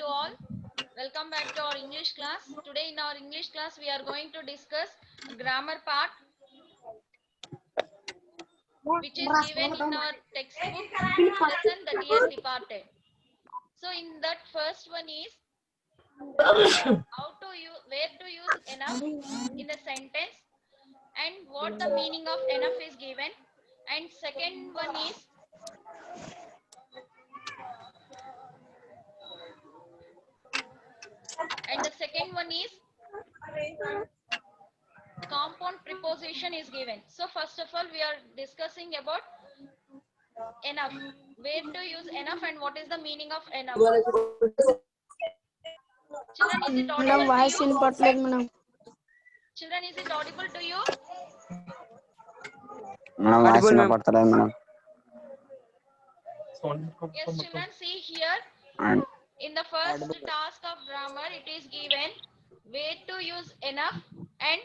all. Welcome back to our English class. Today in our English class we are going to discuss grammar part which is given in our textbook lesson The Dear Departed. So in that first one is where to use enough in a sentence and what the meaning of enough is given, and second one is compound preposition is given. So first of all we are discussing about enough, where to use enough and what is the meaning of enough. Children, is it audible to you? Children, is it audible to you? Yes, children, see here in the first task of grammar it is given where to use enough and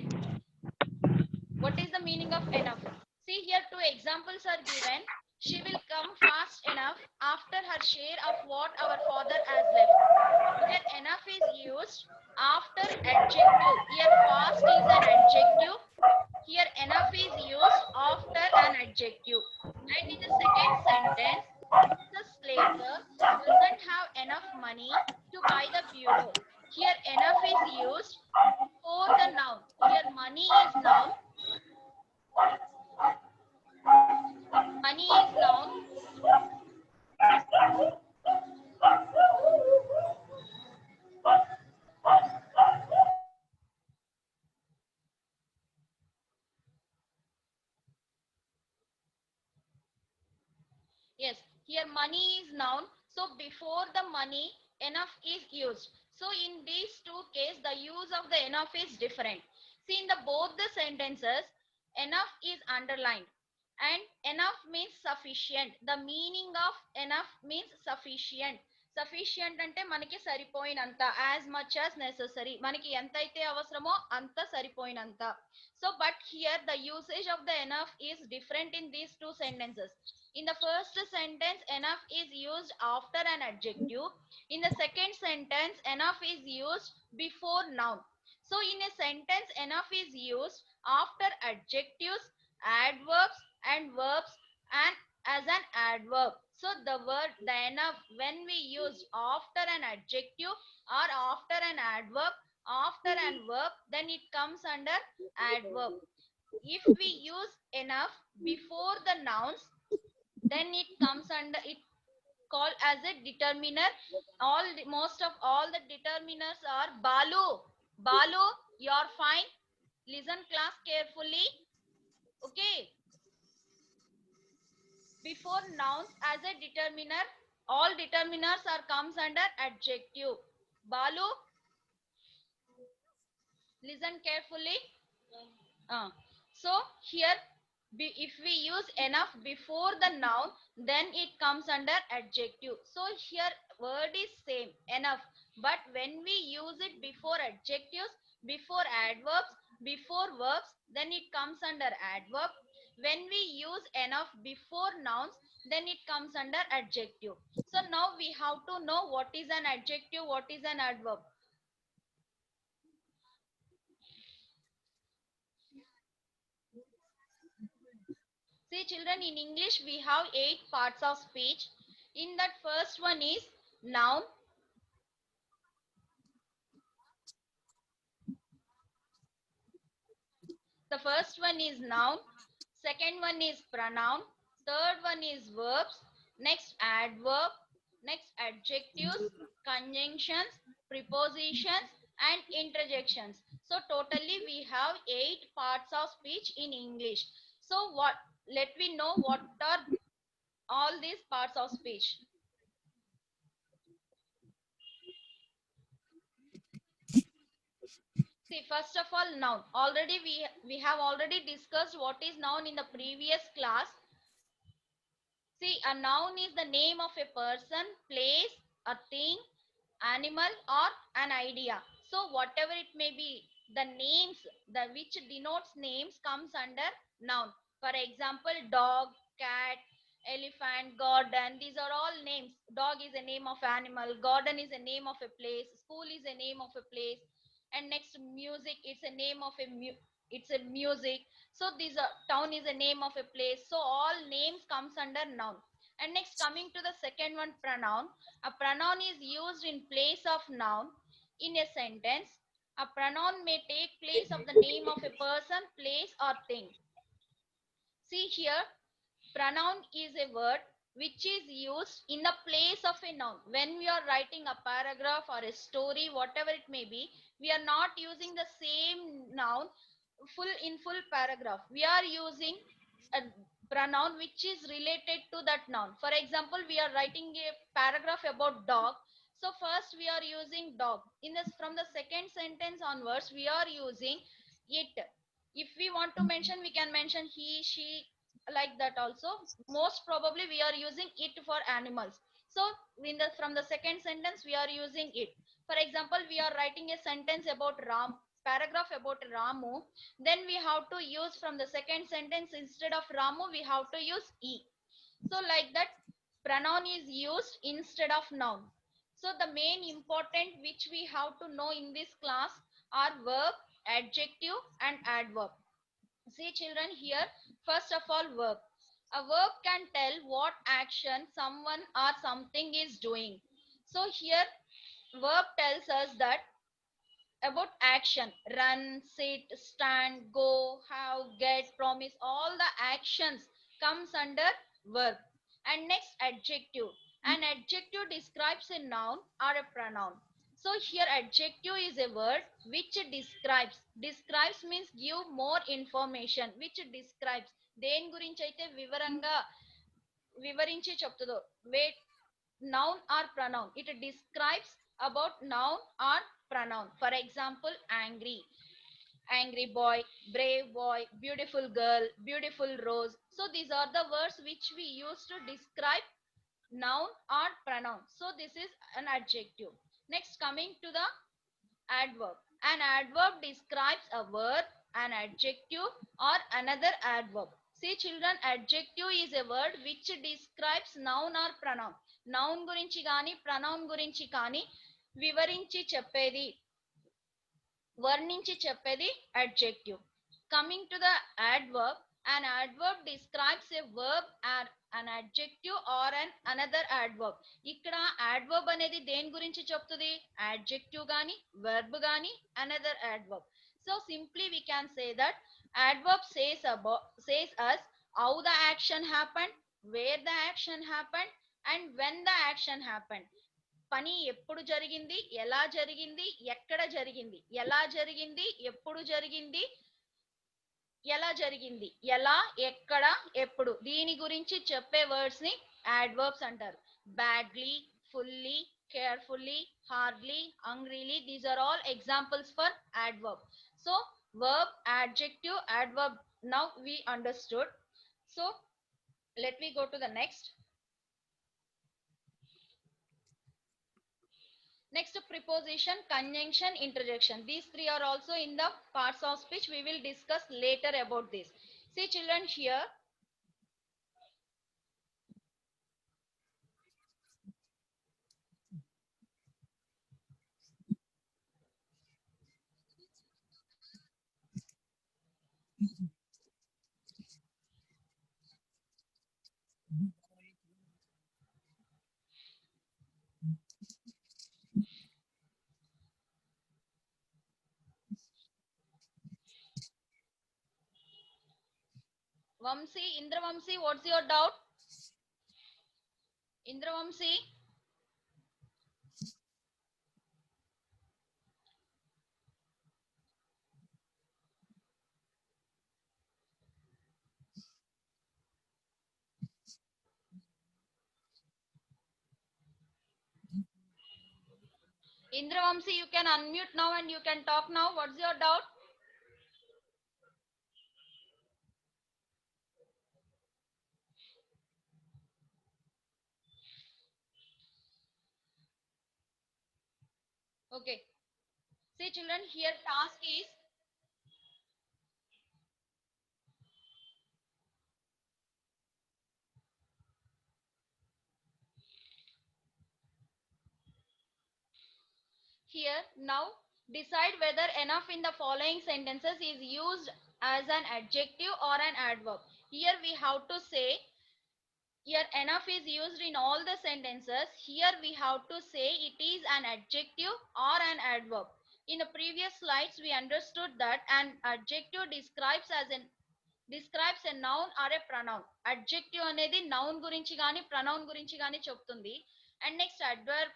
what is the meaning of enough. See here two examples are given. She will come fast enough after her share of what our father has left. Here enough is used after adjective. Here fast is an adjective. Here enough is used after an adjective. And in the second sentence, Mrs. Slater doesn't have enough money to buy the bureau. Here enough is used before the noun. Here money is noun. Money is noun. Yes, here money is noun. So before the money, enough is used. So in these two cases, the use of the enough is different. See in the both the sentences, enough is underlined. And enough means sufficient. The meaning of enough means sufficient. Sufficient అంటే మనకి సరిపోయినంత, as much as necessary. మనకి ఎంత అయితే అవసరమో అంత సరిపోయినంత. So but here the usage of the enough is different in these two sentences. In the first sentence, enough is used after an adjective. In the second sentence, enough is used before noun. So in a sentence, enough is used after adjectives, adverbs and verbs and as an adverb. So the word the enough, when we use after an adjective or after an adverb, after an verb, then it comes under adverb. If we use enough before the nouns, then it comes under, it called as a determiner. Most of all the determiners are Balu. Balu, you're fine. Listen class carefully. Okay. Before nouns as a determiner, all determiners are comes under adjective. Balu, listen carefully. So here if we use enough before the noun, then it comes under adjective. So here word is same, enough, but when we use it before adjectives, before adverbs, before verbs, then it comes under adverb. When we use enough before nouns, then it comes under adjective. So now we have to know what is an adjective, what is an adverb. See children, in English we have 8 parts of speech. In that first one is noun. The first one is noun. Second one is pronoun. Third one is verbs. Next adverb. Next adjectives, conjunctions, prepositions and interjections. So totally we have 8 parts of speech in English. So let me know what are all these parts of speech. See, first of all, noun. Already we have already discussed what is noun in the previous class. See, a noun is the name of a person, place, a thing, animal or an idea. So whatever it may be, the names, the which denotes names comes under noun. For example, dog, cat, Elephant, garden, these are all names. Dog is a name of animal, garden is a name of a place, school is a name of a place, and next music, it's a name of a it's a music. So these are, town is a name of a place. So all names comes under noun. And next, coming to the second one, pronoun. A pronoun is used in place of noun in a sentence. A pronoun may take place of the name of a person, place, or thing. See here, pronoun is a word which is used in the place of a noun. When we are writing a paragraph or a story, whatever it may be, we are not using the same noun full paragraph. We are using a pronoun which is related to that noun. For example, we are writing a paragraph about dog. So first we are using dog. In this, from the second sentence onwards, we are using it. If we want to mention, we can mention he, she, like that also. Most probably we are using it for animals. So in the, from the second sentence, we are using it. For example, we are writing a sentence about Ram, paragraph about Ramu. Then we have to use, from the second sentence, instead of Ramu, we have to use e. So like that, pronoun is used instead of noun. So the main important which we have to know in this class are verb, adjective, and adverb. See children, here, first of all, verb. A verb can tell what action someone or something is doing. So here, verb tells us that about action: run, sit, stand, go, have, get, promise. All the actions comes under verb. And next, adjective. An adjective describes a noun or a pronoun. So here, adjective is a word which describes. Describes means give more information, which describes. దేని గురించి అయితే వివరంగా వివరించి చెప్తుందో, wait, noun or pronoun, it describes about noun or pronoun. For example, angry, angry boy, brave boy, beautiful girl, beautiful rose. So these are the words which we use to describe noun or pronoun. So this is an adjective. Next, coming to the adverb. An adverb describes a word, an adjective, or another adverb. See children, adjective is a word which describes noun or pronoun. Noun గురించి కానీ pronoun గురించి కానీ వివరించి చెప్పేది, వర్ణించి చెప్పేది adjective. Coming to the adverb, an adverb describes a verb or an adjective or another adverb. ఇక్కడ adverb అనేది దేని గురించి చెప్తుంది? Adjective గాని, verb గాని, another adverb. So simply we can say that adverb says us how the action happened, where the action happened, and when the action happened. పని ఎప్పుడు జరిగింది, ఎలా జరిగింది, ఎక్కడ జరిగింది, ఎలా జరిగింది, ఎప్పుడు జరిగింది, ఎలా జరిగింది, ఎలా, ఎక్కడ, ఎప్పుడు, దీని గురించి చెప్పే వర్డ్స్ ని adverbs అంటారు. Badly, fully, carefully, hardly, hungrily, these are all examples for adverb. So verb, adjective, adverb, now we understood. So let me go to the next. Next, preposition, conjunction, interjection. These three are also in the parts of speech. We will discuss later about this. See children, here Vamsi, Indra Vamsi, what's your doubt? Indra Vamsi? Indra Vamsi, you can unmute now and you can talk now. What's your doubt? Okay. See children, here task is Here now decide whether enough in the following sentences is used as an adjective or an adverb. Here we have to say, here enough is used in all the sentences. Here we have to say it is an adjective or an adverb. In the previous slides we understood that an adjective describes a noun or a pronoun. Adjective అనేది noun గురించి గాని pronoun గురించి గాని చెప్తుంది. And next adverb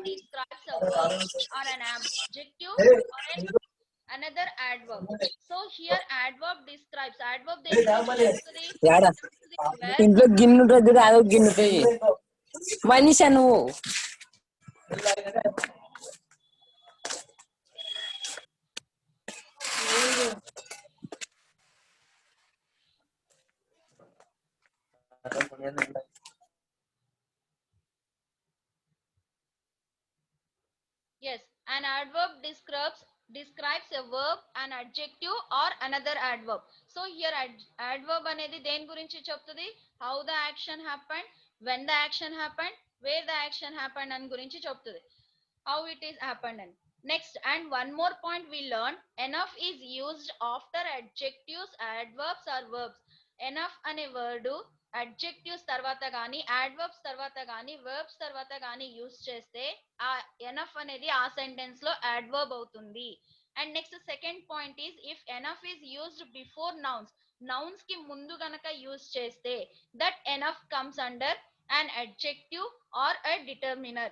describes a verb or an adjective or another adverb. So here adverb describes, adverb దేని గురించి చెప్తుంది? యాడా Where ఇంట్లో గిన్నె ఉంటుంది చూడు, అదొక గిన్నె ఉంటుంది. మనిషా నువ్వు? yes, an adverb describes a verb, an adjective or another adverb. So here adverb అనేది దేని గురించి చెప్తుంది? How the action happened, when the action happened, where the action happened అని గురించి చెప్తుంది. How it is happened అని. Next, and one more point we learned, enough is used after adjectives, adverbs or verbs. Enough అనే word adjectives తర్వాత కానీ adverbs తర్వాత కానీ verbs తర్వాత కానీ యూస్ చేస్తే ఆ ఎనఫ్ అనేది ఆ సెంటెన్స్ లో యాడ్వర్బ్ అవుతుంది. And next second point is if enough is used before nouns కి ముందు గనక యూస్ చేస్తే that enough comes under an adjective or a determiner.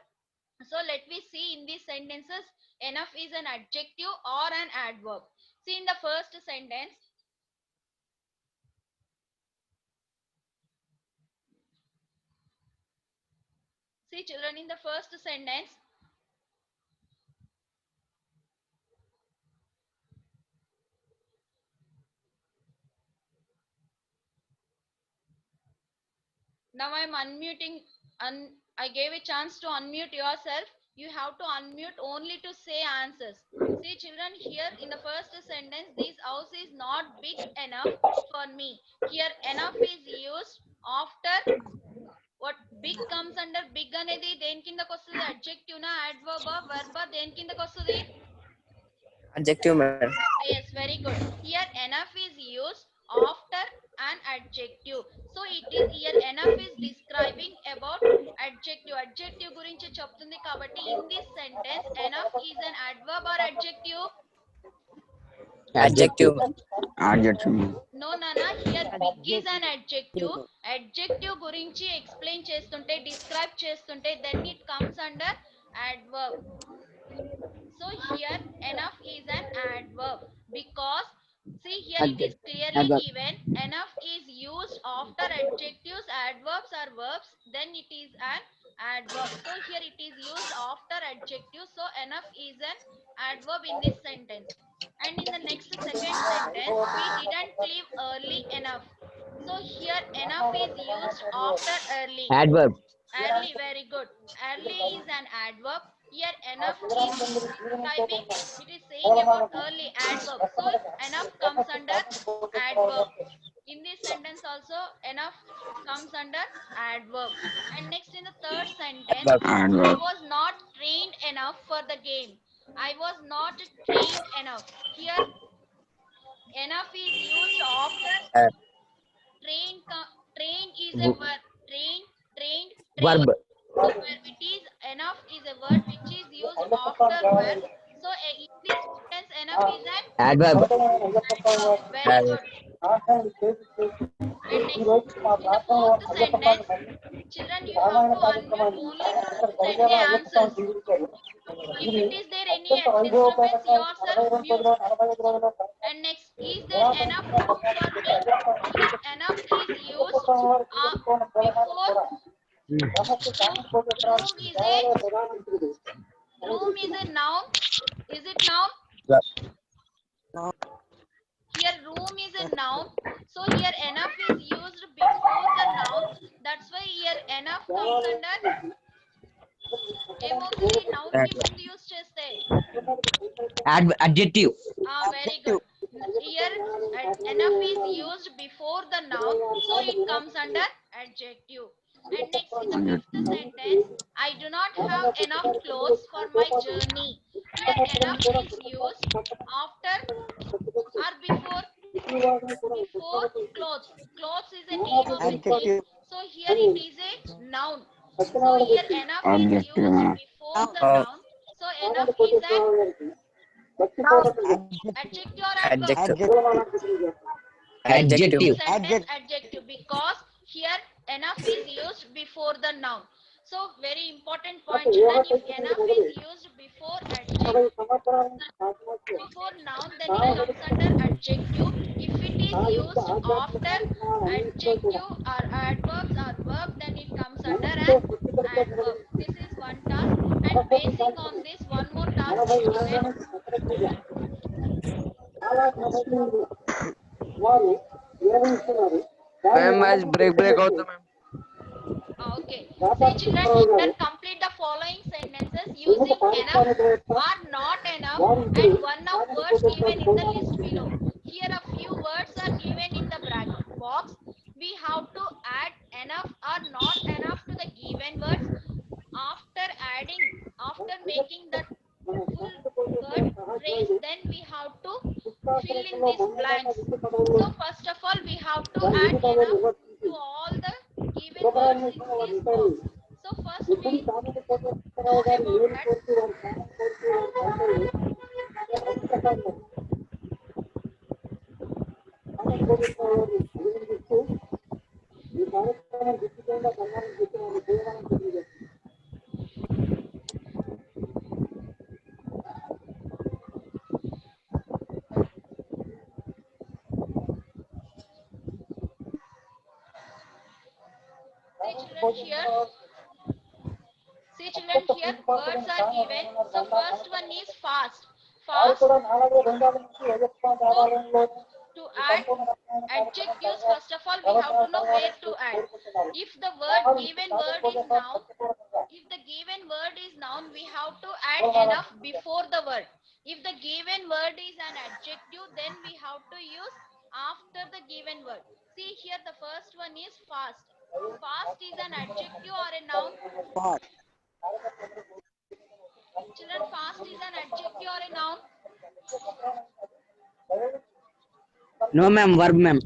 So let me see in these sentences, enough is an adjective or an adverb. See in the first sentence, see children, in the first sentence, now I am unmuting, I gave a chance to unmute yourself. You have to unmute only to say answers. See children, here in the first sentence, this house is not big enough for me. Here enough is used after what big comes under. Big అనేది దేని కిందకి వస్తుంది? Adjective నా adverb verb దేని కిందకి వస్తుంది? Adjective madam. Yes, very good. Here enough is used after an adjective. So it is here enough is describing about adjective. Adjective గురించి చెప్తుంది కాబట్టి in this sentence enough is an adverb or adjective? Adjective. No nana, here big is an adjective. Adjective గురించి explain చేస్తుంటే describe చేస్తుంటే then it comes under adverb. So here enough is an adverb because see here it is clearly given enough is used after adjectives, adverbs or verbs, then it is an adverb. So here it is used after adjectives, so enough is an adverb in this sentence. And in the next second sentence, we didn't leave early enough. So here enough is used after early. Adverb. Early, very good. Early is an adverb. Here enough is describing, it is saying about early, adverb. So enough comes under adverb. In this sentence also enough comes under adverb. And next in the third sentence, I was not trained enough for the game. I was not trained enough. Here enough is used after train is a verb. Trained. Verb. So it is enough is a word which is used after verb. So in this sentence enough is an adverb. adverb. Very good. And next in the fourth sentence, children you have to unmute only to send the answers. If it is there any disturbance, yourself mute. And next, is there enough room for me? Here enough is used before room is a noun. Is it noun? Here room is a noun. So here enough is used before the noun. That's why here enough comes under ఏమవుతుంది noun కి ముందు use చేస్తే adjective. very good. Here enough is used before the noun, so it comes under adjective. And next in the fifth sentence, I do not have enough clothes for my journey. enough is used after or before clothes. Clothes is a name of a thing. Adjective. So here it is a noun. So here enough is Adjective. used before the noun. So enough is an adjective or adverb. Adjective. Adjective. Sentence adjective, because here enough is used before the noun. So very important point, children. If enough is used before noun, then it comes under adjective. If it is used after adjective or adverbs or verb, then it comes under an adverb. This is one task, and basing on this, one more task is given. Ma'am आज break होता ma'am. Okay. See, children, here complete the following sentences using enough or not enough and one of words given in the list below. Here a few words are given in the box. We have to add enough or not enough to the given words. After making the full word phrase, then we have to fill in these blanks. So first of all, we have to add enough to all the given words in this box. So first we know about that. See children, here words are given. So first one is fast. Fast. So to add adjectives, first of all we have to know where to add. If the given word is noun, we have to add enough before the word. If the given word is an adjective, then we have to use after the given word. See here, the first one is fast. Fast is an adjective or a noun? Fast. Children, fast is an adjective or a noun? No, ma'am. Verb, ma'am.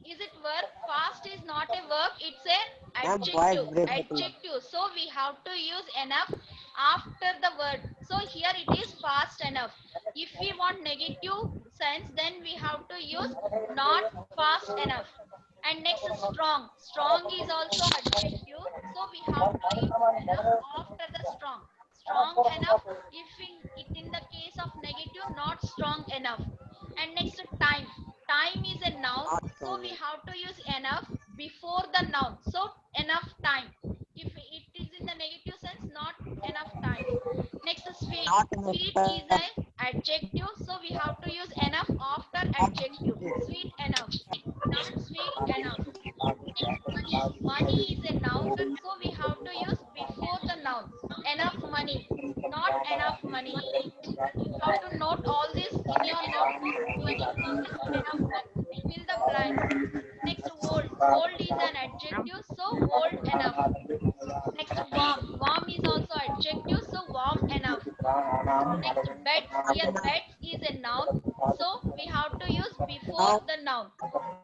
Is it verb? Fast is not a verb, it's a adjective. So we have to use enough after the word. So here it is fast enough. If we want negative sense, then we have to use not fast enough. And next is strong. Strong is also adjective. So we have to use enough after the strong. Strong enough. If in the case of negative, not strong enough. And next time. Time is a noun, so we have to use enough before the noun. So enough time. If it is in the negative sense, not enough time. Next sweet. Sweet is an adjective, so we have to use enough after adjective. Sweet enough, not sweet enough. Money. Money is a noun, so we have to use before the noun. Enough money, not enough money. You have to note all this in your notebook. Meaning of this enough money. Fill the blanks. Next, old. Old is an adjective, so old enough. Next, warm. Warm is also adjective, so warm enough. Next, beds. Here, beds is a noun, so we have to use before the noun.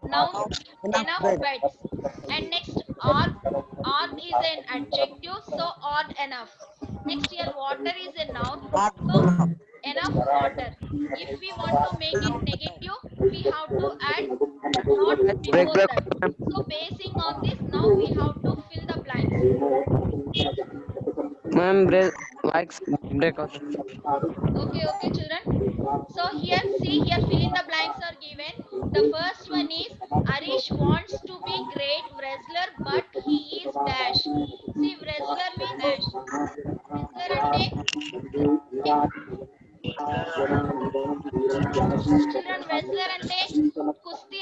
Noun, enough beds. And next, odd. Odd is an adjective, so odd enough. Next, here, water is a noun, so enough water. If we want to make it negative, we have to add not before that. So basing on this, now we have to fill the blanks. Ma'am break होता. Okay, children. So here, see here, fill in the blanks are given. The first one is Arish wants to be great wrestler, but he is dash. See, wrestler means dash. Wrestler ante children, wrestler ante kusti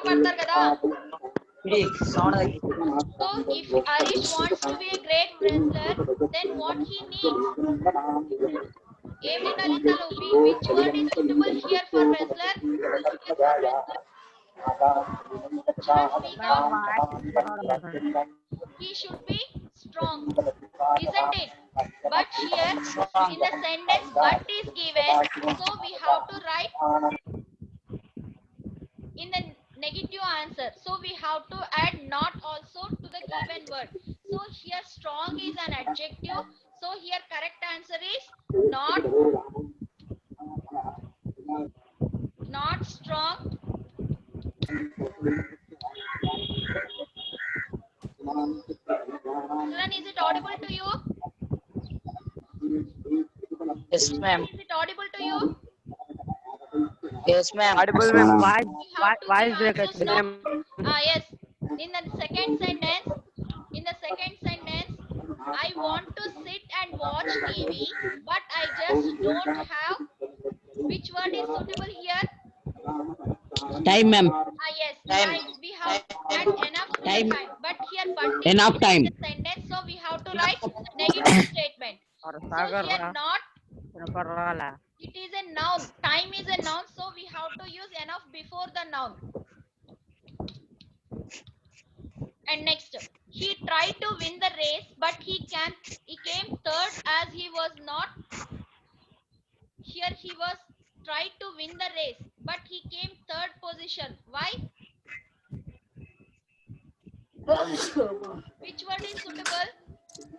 padtaru kada. So if Arish wants to be a great wrestler, then what he needs? Which word is suitable here for wrestler? Children, speak out. He should be strong. isn't it? But here in the sentence but is given, so we have to write in the negative answer. So we have to add not also to the given word. So here strong is an adjective. So here correct answer is not strong. Children, is it audible to you? Yes, ma'am. Is it audible to you? Yes, ma'am. Audible, ma'am. Why? We have to Why give is break answers actually, now. ma'am? Yes. In the second sentence, I want to sit and watch TV, but I just don't have. Which word is suitable here? Time, ma'am. Yes, Time. time. We have had enough Time. time, but here but is Enough given time. in the sentence, so we have to write negative statement. So here not, it is a noun. Time is a noun, so we have to use enough before the noun. And next, he tried to win the race, but he came third as he was not. Here he was tried to win the race, but he came third position. Why? Which word is suitable?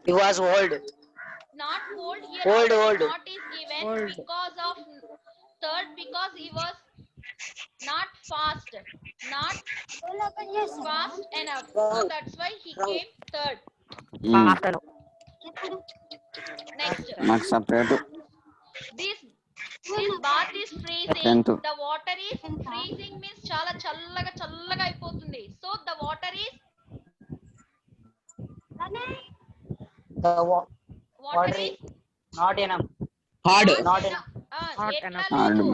He was old. Not old. Here Old, already old. not is given because of third, because he was not fast enough. So that's why he came third. Next, నాకు separate this bath is freezing. Tenth. The water is freezing means చాలా చల్లగా అయిపోతుంది. So the water is The water is not enough. Hard. Not enough. ఎట్లా Hard. లేదు.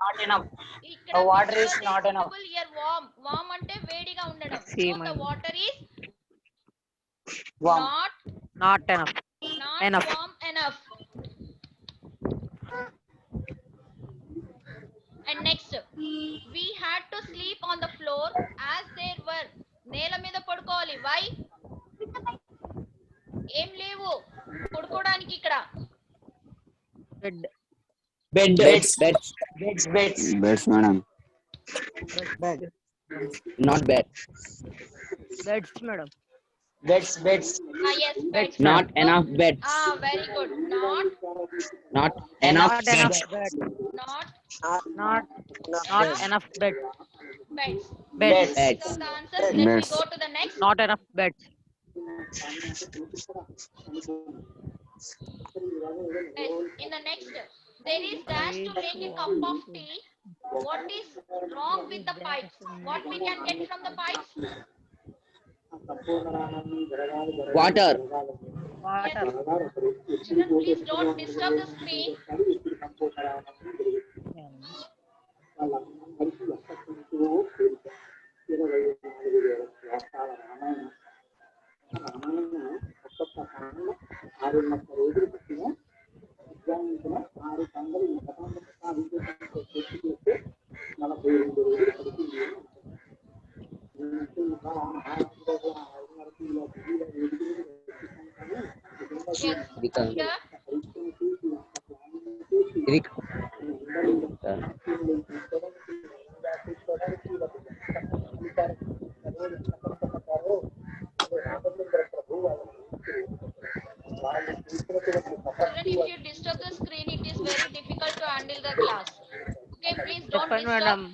Not enough. ఇక్కడ The water which is word not enough. suitable here? Warm అంటే వేడిగా ఉండడం. So the water is Warm. Not enough. not Enough. warm enough. And next, we had to sleep on the floor as there were. నేల మీద పడుకోవాలి. Why? ఏం లేవు పడుకోవడానికి ఇక్కడ. Bed. Beds. Beds. Beds madam Not bed. Beds. Yes, beds. Not enough beds. Very good. Not enough beds. Not enough beds. beds. Beds. So the answer. Then we Beds. go to the next. Not enough beds. Yes. In the next, there is dash to make a cup of tea. What is wrong with the pipes? What we can get from the pipes? Water. Yes. Children, please don't disturb the screen. Yes. Here, ఇది children, if you disturb the screen, it is very difficult to handle the class. Okay, please don't disturb.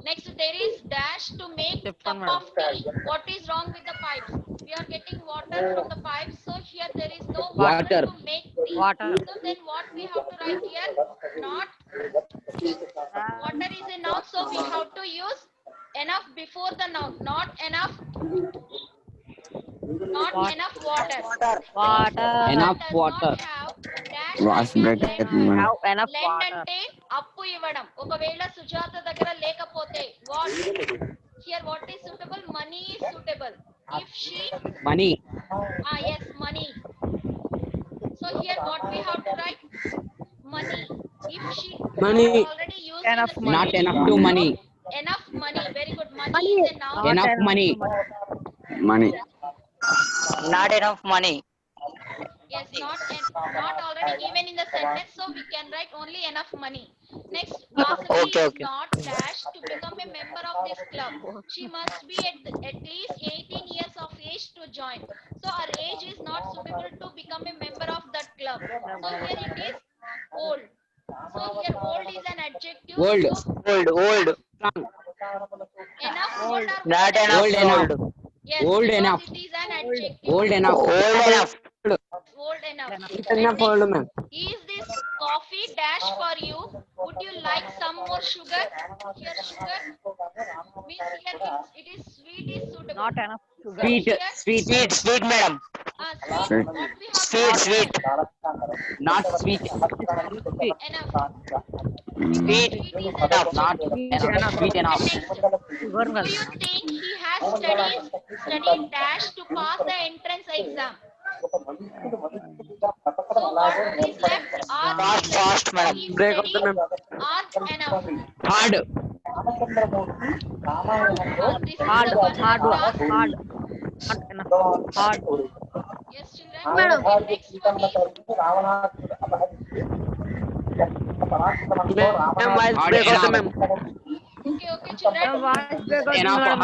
Next, there is dash to make cup of tea. What is wrong with the pipes? We are getting water from the pipes, so here there is no water to make tea. So then what we have to write here? Not. Water is a noun, so we have to use enough before the noun. Not enough water. Enough Does water. not have dash wash like break a అవుతుంది madam Have enough lend water. అంటే అప్పు ఇవ్వడం. ఒకవేళ సుజాత దగ్గర లేకపోతే what? Here what is suitable? Money is suitable. If she Money. yes, money. So here what we have to write? Money. If she Money. already used Enough in the Not sentence. enough to money. Enough money. Very good. Money is a noun. Enough money. Money Not enough money. not already given in the sentence, so we can write only enough money. Next, Vasavi Okay, is okay. not dash to become a member of this club. She must be at least 18 years of age to join. So her age is not suitable to become a member of that club. So here it is old. So here old is an adjective. Old. So Old. enough old or Not old enough. Old enough. Old. Yes, Old because enough. it is an adjective. Old enough. Old enough. Old enough. Enough And old, next, ma'am. is this coffee dash for you? Would you like some more sugar? Here sugar means here it is sweet is suitable. Not enough sugar. Sweet. Here, Sweet. Sweet, madam. sweet. What we have Sweet, to sweet. Not sweet. Sweet. enough. Sweet. Sweet is an Enough. Not adjective. enough. Sweet And enough. next, Sugar do milk. you think he has studied dash to pass the entrance exam? So what is left? Are Fast, fast, madam. he Break of the studied ma'am. are enough. Hard. This is Hard. the one Hard. task. Hard. Not enough. Hard. Yes, children. And next one is Ma'am, voice Hard break of the enough. ma'am. okay, children. Voice break out, Enough. madam.